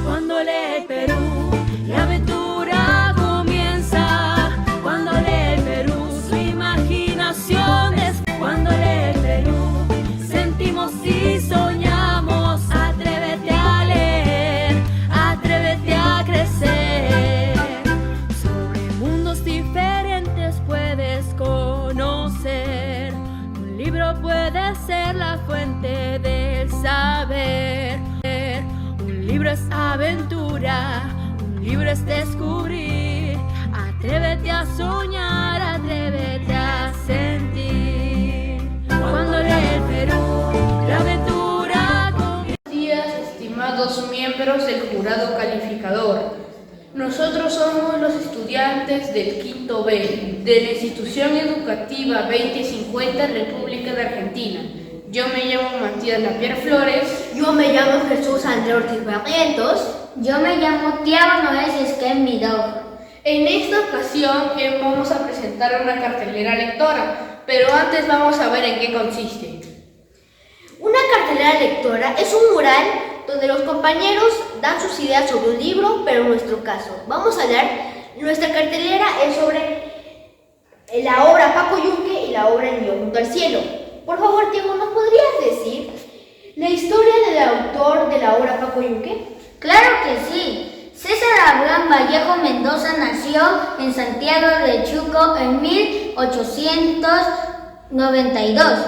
Cuando lee el Perú, la aventura comienza. Cuando lee el Perú, su imaginación es. Cuando lee el Perú, sentimos y soñamos. Atrévete a leer, atrévete a crecer. Sobre mundos diferentes puedes conocer. Un libro puede ser la fuente del saber. Un libro es aventura, un libro es descubrir. Atrévete a soñar, atrévete a sentir. Cuando lee el Perú, la aventura comienza. Buenos días, estimados miembros del jurado calificador. Nosotros somos los estudiantes del quinto B de la Institución Educativa 2050 República de Argentina. Yo me llamo Matías Lapierre Flores. Yo me llamo Jesús Andrés Ortiz Barrientos. Yo me llamo Tiago Noé Esquem Midó. En esta ocasión vamos a presentar una cartelera lectora, pero antes vamos a ver en qué consiste. Una cartelera lectora es un mural donde los compañeros dan sus ideas sobre un libro, pero en nuestro caso vamos a hablar, nuestra cartelera es sobre la obra Paco Yunque y la obra El niño junto al cielo. Por favor, Tiago, ¿nos podrías decir la historia del autor de la obra Paco Yunque? Claro que sí. César Abraham Vallejo Mendoza nació en Santiago de Chuco en 1892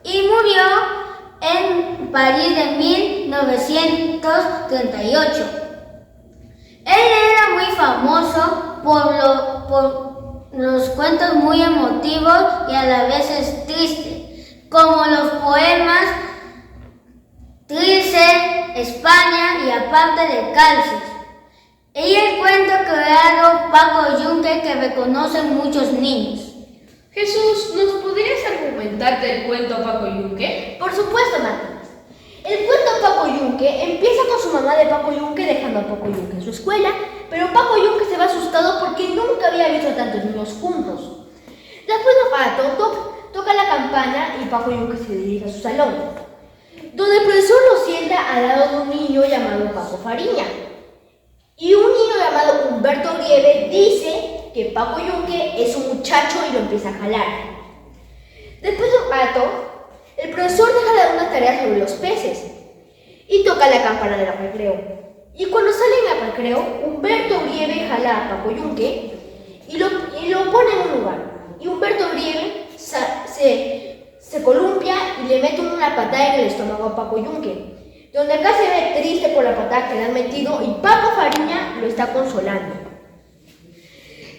y murió en París de 1938. Él era muy famoso por los cuentos muy emotivos y a la vez tristes, como los poemas Trilce, España y aparte de Calcis. Y el cuento creado Paco Yunque que reconocen muchos niños. Jesús, ¿nos podrías argumentar del cuento Paco Yunque? Por supuesto, Matías. El cuento Paco Yunque empieza con su mamá de Paco Yunque dejando a Paco Yunque en su escuela, pero Paco Yunque se va asustado porque nunca había visto a tantos niños juntos. Después de un rato, toca la campana y Paco Yunque se dirige a su salón, donde el profesor lo sienta al lado de un niño llamado Paco Fariña. Y un niño llamado Humberto Grieve dice que Paco Yunque es un muchacho y lo empieza a jalar. Después de un rato, el profesor deja de dar una tarea sobre los peces y toca la campana del recreo. Y cuando salen al recreo, Humberto Grieve jala a Paco Yunque y lo pone en un lugar. Y Humberto Grieve se columpia y le mete una patada en el estómago a Paco Yunque, donde acá se ve triste por la patada que le han metido y Paco Fariña lo está consolando.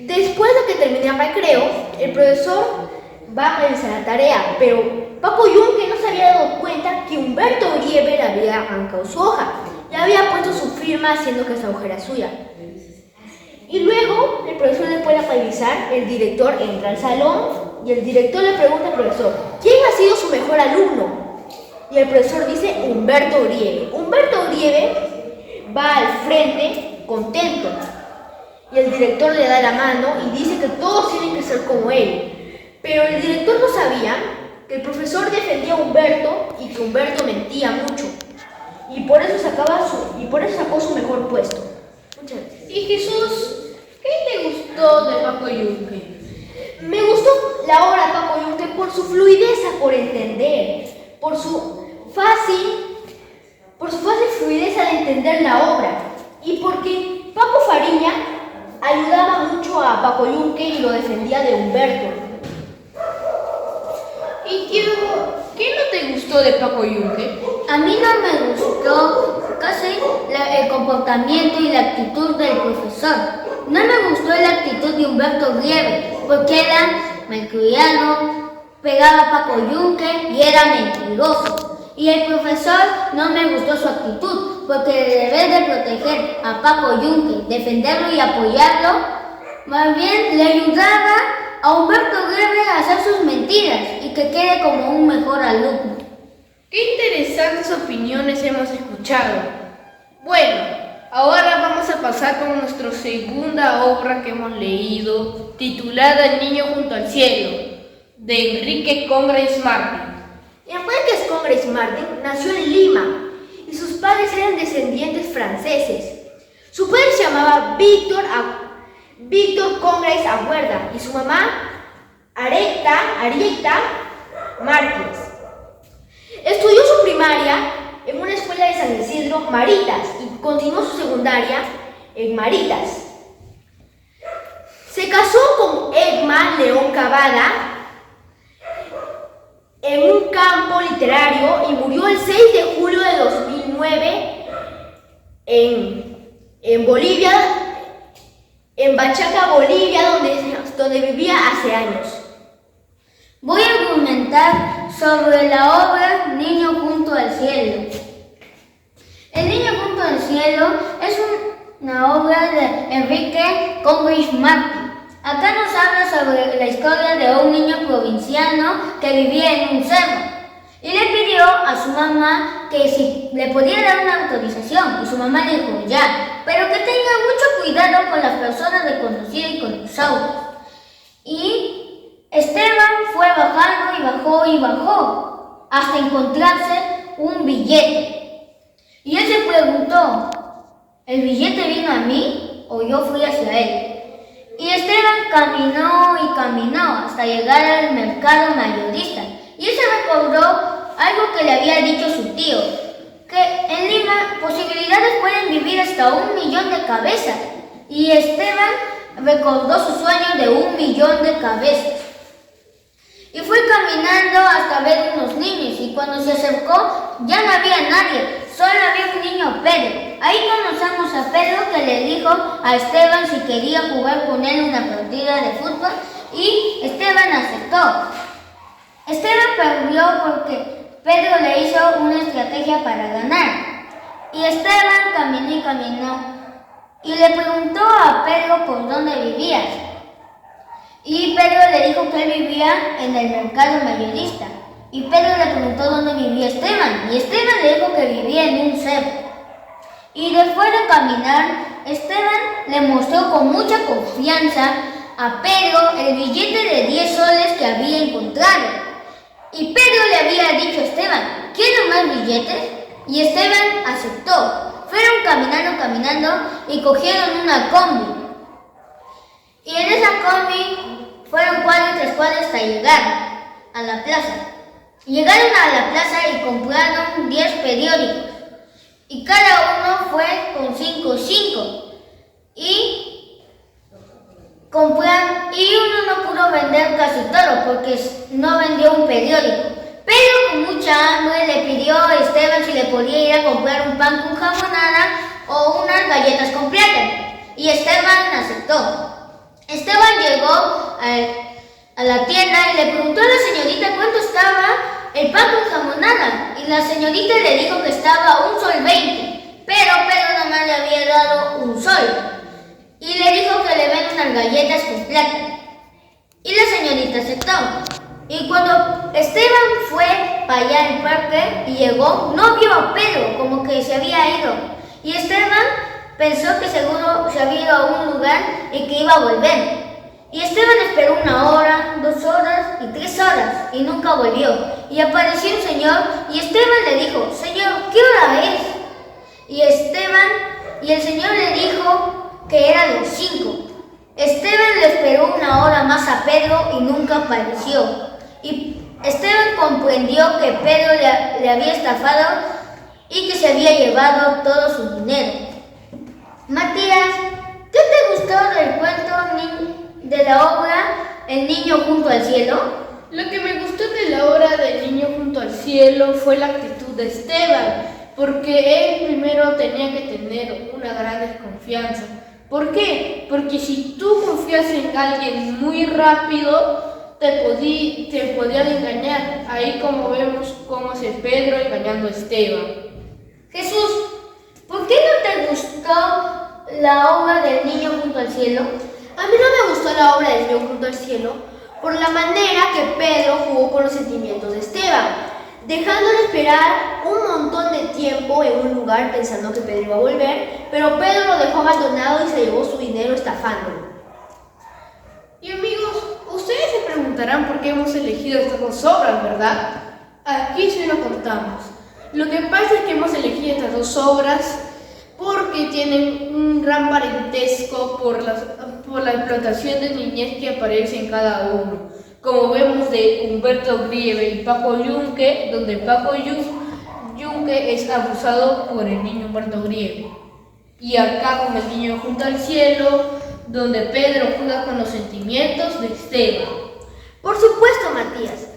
Después de que termine el recreo, el profesor va a realizar la tarea, pero Paco Yunque no se había dado cuenta que Humberto Grieve le había arrancado su hoja, le había puesto su firma haciendo que esa hoja era suya. Y luego, el profesor, después de revisar, el director entra al salón y el director le pregunta al profesor: ¿quién ha sido su mejor alumno? Y el profesor dice: Humberto Grieve. Humberto Grieve va al frente contento y el director le da la mano y dice que todos tienen que ser como él. Pero el director no sabía que el profesor defendía a Humberto y que Humberto mentía mucho. Y por eso sacó su mejor puesto. Muchas gracias. Y Jesús, ¿qué te gustó de Paco Yunque? Me gustó la obra Paco Yunque por su fluidez por entender, por su fácil fluidez de entender la obra y porque Paco Fariña ayudaba mucho a Paco Yunque y lo defendía de Humberto. Y Tiago, ¿qué no te gustó de Paco Yunque? A mí no me gustó casi el comportamiento y la actitud del profesor. No me gustó la actitud de Humberto Grieve, porque era malcriado, pegaba a Paco Yunque y era mentiroso. Y el profesor no me gustó su actitud, porque debe de proteger a Paco Yunque, defenderlo y apoyarlo, más bien le ayudaba a Humberto Grieve a hacer sus mentiras y que quede como un mejor alumno. Qué interesantes opiniones hemos escuchado. Bueno, ahora vamos a a pasar con nuestra segunda obra que hemos leído, titulada El niño junto al cielo, de Enrique Congrace Martin. Enrique Congrace Martin nació en Lima y sus padres eran descendientes franceses. Su padre se llamaba Víctor Congrace Aguerda y su mamá Arieta Márquez. Estudió su primaria en una escuela de San Isidro, Maritas, y continuó su secundaria en Maritas. Se casó con Egma León Cavada en un campo literario y murió el 6 de julio de 2009 en Bolivia, en Bachaca, Bolivia, donde vivía hace años. Voy a argumentar sobre la obra Niño junto al cielo. El niño junto al cielo es una obra de Enrique Congrace Martin. Acá nos habla sobre la historia de un niño provinciano que vivía en un cerro y le pidió a su mamá que si le podía dar una autorización, y su mamá le dijo ya, pero que tenga mucho cuidado con las personas desconocidas y con los autos. Y Esteban fue bajando y bajó hasta encontrarse un billete. Y él se preguntó, ¿el billete vino a mí o yo fui hacia él? Y Esteban caminó y caminó hasta llegar al mercado mayorista. Y él se recordó algo que le había dicho su tío, que en Lima posibilidades pueden vivir hasta 1 millón de cabezas. Y Esteban recordó su sueño de 1 millón de cabezas. Y fue caminando hasta ver unos niños, y cuando se acercó ya no había nadie, solo había un niño, Pedro. Ahí conocemos a Pedro, que le dijo a Esteban si quería jugar con él una partida de fútbol, y Esteban aceptó. Esteban perdió porque Pedro le hizo una estrategia para ganar. Y Esteban caminó y caminó, y le preguntó a Pedro por dónde vivía. Y Pedro le dijo que él vivía en el mercado mayorista. Y Pedro le preguntó dónde vivía Esteban. Y Esteban le dijo que vivía en un cerro. Y después de caminar, Esteban le mostró con mucha confianza a Pedro el billete de 10 soles que había encontrado. Y Pedro le había dicho a Esteban, ¿quiere más billetes? Y Esteban aceptó. Fueron caminando y cogieron una combi. Y en esa combi fueron 4 y 3 cuadras hasta llegar a la plaza. Llegaron a la plaza y compraron 10 periódicos. Y cada uno fue con 5. Y uno no pudo vender casi todo porque no vendió un periódico. Pero con mucha hambre le pidió a Esteban si le podía ir a comprar un pan con jamonada o unas galletas con plátano. Y Esteban aceptó. Esteban llegó a la tienda y le preguntó a la señorita cuánto estaba el pan con jamonada. Y la señorita le dijo que estaba 1 sol 20. Pero Pedro nomás le había dado 1 sol. Y le dijo que le ven unas galletas con plátano. Y la señorita aceptó. Y cuando Esteban fue para allá al parque y llegó, no vio a Pedro, como que se había ido. Y Esteban pensó que seguro se había ido a un lugar y que iba a volver. Y Esteban esperó 1 hora, 2 horas y 3 horas y nunca volvió. Y apareció un señor y Esteban le dijo, Señor, ¿qué hora es? Y el señor le dijo que era las 5. Esteban le esperó 1 hora más a Pedro y nunca apareció. Y Esteban comprendió que Pedro le había estafado y que se había llevado todo su dinero. Matías, ¿qué te gustó del cuento de la obra El niño junto al cielo? Lo que me gustó de la obra del niño junto al cielo fue la actitud de Esteban, porque él primero tenía que tener una gran desconfianza. ¿Por qué? Porque si tú confías en alguien muy rápido, te podían engañar. Ahí como vemos cómo es Pedro engañando a Esteban. Jesús, ¿por qué no te gustó la obra del niño junto al cielo? A mí no me gustó la obra del niño junto al cielo por la manera que Pedro jugó con los sentimientos de Esteban. dejándole esperar un montón de tiempo en un lugar pensando que Pedro iba a volver, pero Pedro lo dejó abandonado y se llevó su dinero estafándolo. Y amigos, ustedes se preguntarán por qué hemos elegido estas dos obras, ¿verdad? Aquí se lo contamos. Lo que pasa es que hemos elegido estas dos obras porque tienen un gran parentesco por la explotación de niñez que aparece en cada uno. Como vemos de Humberto Grieve y Paco Yunque, donde Paco Yunque es abusado por el niño Humberto Grieve. Y acá con el niño junto al cielo, donde Pedro juega con los sentimientos de Esteban. Por supuesto, Matías.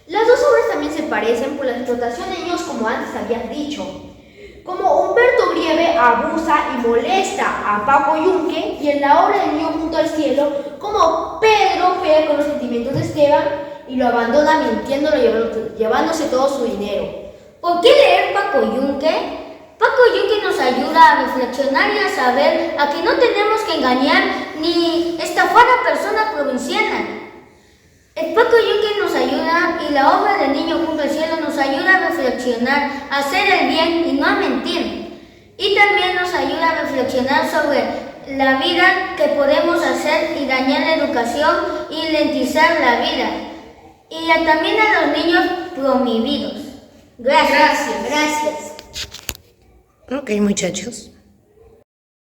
Las dos obras también se parecen por la explotación de niños, como antes habías dicho. Como Humberto Grieve abusa y molesta a Paco Yunque, y en la obra del niño junto al cielo, como Pedro juega con los sentimientos de Esteban y lo abandona mintiéndolo, llevándose todo su dinero. ¿Por qué leer Paco Yunque? Paco Yunque nos ayuda a reflexionar y a saber a que no tenemos que engañar ni estafar a personas provincianas. El Paco Yunque nos ayuda y la obra del niño junto al cielo nos ayuda a reflexionar, a hacer el bien y no a mentir. Y también nos ayuda a reflexionar sobre la vida que podemos hacer y dañar la educación y lentizar la vida. Y también a los niños prohibidos. Gracias. Gracias. Ok, muchachos.